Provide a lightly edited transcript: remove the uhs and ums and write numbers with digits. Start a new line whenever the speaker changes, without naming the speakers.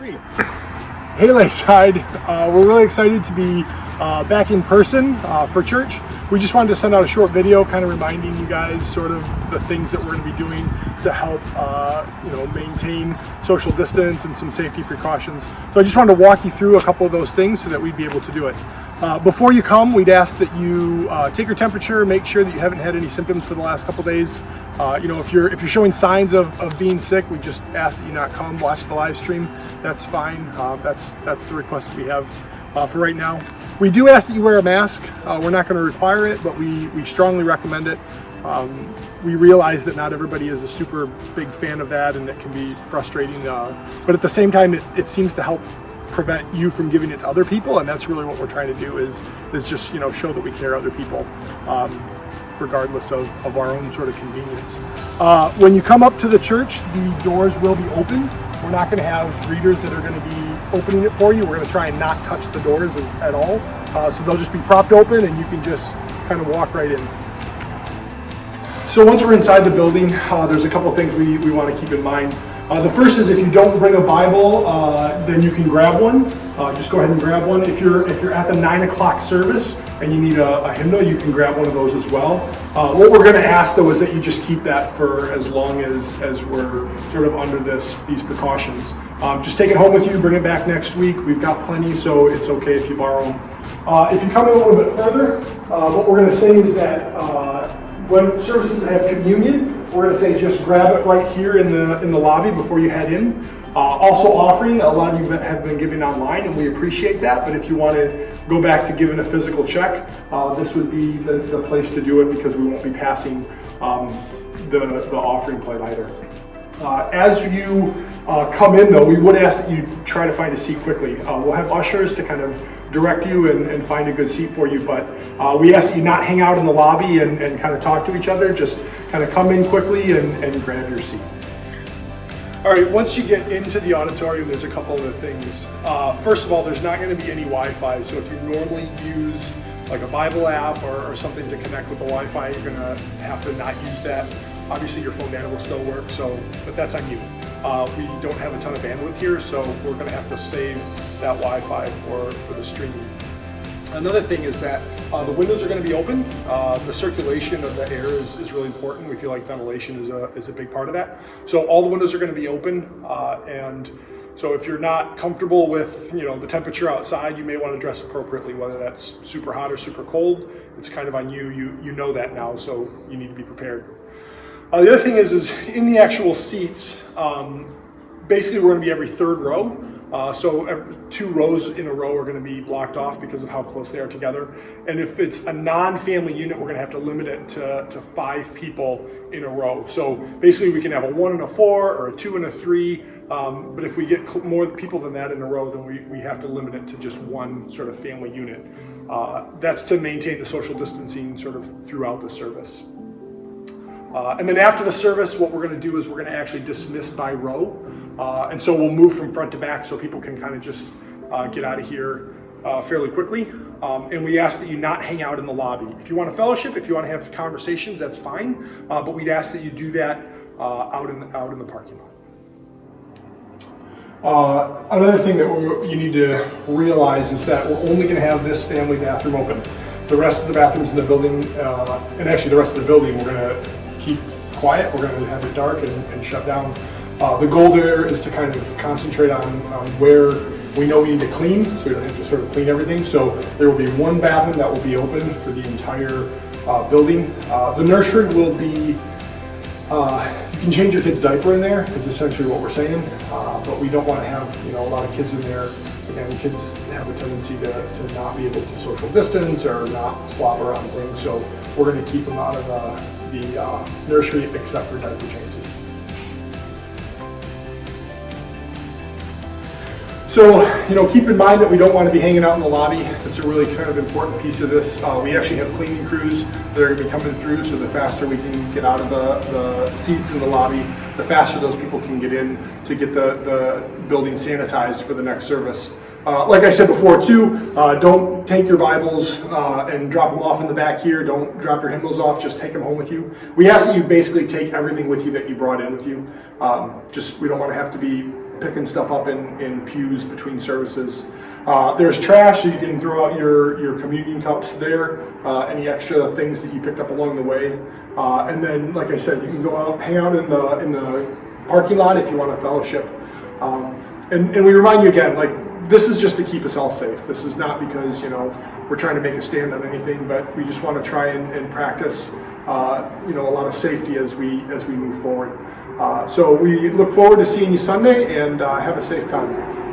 3. Hey Lakeside, we're really excited to be back in person for church. We just wanted to send out a short video kind of reminding you guys sort of the things that we're going to be doing to help maintain social distance and some safety precautions. So I just wanted to walk you through a couple of those things so that we'd be able to do it. Before you come, we'd ask that you take your temperature, make sure that you haven't had any symptoms for the last couple days. If you're showing signs of being sick, we just ask that you not come, watch the live stream. That's fine. That's the request we have for right now. We do ask that you wear a mask. We're not going to require it, but we strongly recommend it. We realize that not everybody is a super big fan of that, and it can be frustrating. But at the same time, it seems to help prevent you from giving it to other people, and that's really what we're trying to do is just show that we care other people, regardless of our own sort of convenience. When you come up to the church, the doors will be open. We're not going to have greeters that are going to be opening it for you. We're going to try and not touch the doors at all. So they'll just be propped open, and you can just kind of walk right in. So once we're inside the building, there's a couple things we want to keep in mind. The first is if you don't bring a Bible, then you can grab one. Just go ahead and grab one. If you're at the 9 o'clock service and you need a hymnal, you can grab one of those as well. What we're going to ask though is that you just keep that for as long as we're sort of under these precautions. Just take it home with you, bring it back next week. We've got plenty, so it's okay if you borrow them. If you come in a little bit further, what we're going to say is that when services have communion, we're going to say just grab it right here in the lobby before you head in. Also offering, a lot of you have been giving online, and we appreciate that, but if you want to go back to giving a physical check, this would be the place to do it, because we won't be passing the offering plate either. As you come in though, we would ask that you try to find a seat quickly. We'll have ushers to kind of direct you and find a good seat for you, but we ask that you not hang out in the lobby and kind of talk to each other. Just kind of come in quickly and grab your seat. All right, once you get into the auditorium, there's a couple other things. First of all, there's not going to be any Wi-Fi, so if you normally use like a Bible app or something to connect with the Wi-Fi, you're going to have to not use that. Obviously your phone data will still work, but that's on you. We don't have a ton of bandwidth here, so we're going to have to save that Wi-Fi for the streaming. Another thing is that the windows are going to be open. The circulation of the air is really important. We feel like ventilation is a big part of that. So all the windows are going to be open, and so if you're not comfortable with the temperature outside, you may want to dress appropriately, whether that's super hot or super cold. It's kind of on you. You know that now, so you need to be prepared. The other thing is in the actual seats, basically we're going to be every third row. So 2 rows in a row are going to be blocked off because of how close they are together. And if it's a non-family unit, we're going to have to limit it to 5 people in a row. So basically we can have a 1 and a 4 or a 2 and a 3. But if we get more people than that in a row, then we have to limit it to just 1 sort of family unit. That's to maintain the social distancing sort of throughout the service. And then after the service, what we're going to do is we're going to actually dismiss by row. And so we'll move from front to back so people can kind of just get out of here fairly quickly. And we ask that you not hang out in the lobby. If you want to fellowship, if you want to have conversations, that's fine. But we'd ask that you do that out in the parking lot. Another thing that you need to realize is that we're only going to have this family bathroom open. The rest of the bathrooms in the building, and actually the rest of the building, we're going to keep quiet. We're going to have it dark and shut down. The goal there is to kind of concentrate on where we know we need to clean, so we don't have to sort of clean everything. So there will be 1 bathroom that will be open for the entire building. The nursery will be, you can change your kid's diaper in there, is essentially what we're saying, but we don't want to have a lot of kids in there. Again, kids have a tendency to not be able to social distance or not slop around things, so we're going to keep them out of the nursery except for diaper changes. So, keep in mind that we don't want to be hanging out in the lobby. That's a really kind of important piece of this. We actually have cleaning crews that are going to be coming through, so the faster we can get out of the seats in the lobby, the faster those people can get in to get the building sanitized for the next service. Like I said before too, don't take your Bibles and drop them off in the back here. Don't drop your hymnals off, just take them home with you. We ask that you basically take everything with you that you brought in with you. We don't want to have to be picking stuff up in pews between services. There's trash, so you can throw out your communion cups there, any extra things that you picked up along the way. And then, like I said, you can go out, hang out in the parking lot if you want to fellowship. And we remind you again, like, this is just to keep us all safe. This is not because, we're trying to make a stand on anything, but we just want to try and practice, a lot of safety as we move forward. So we look forward to seeing you Sunday, and have a safe time.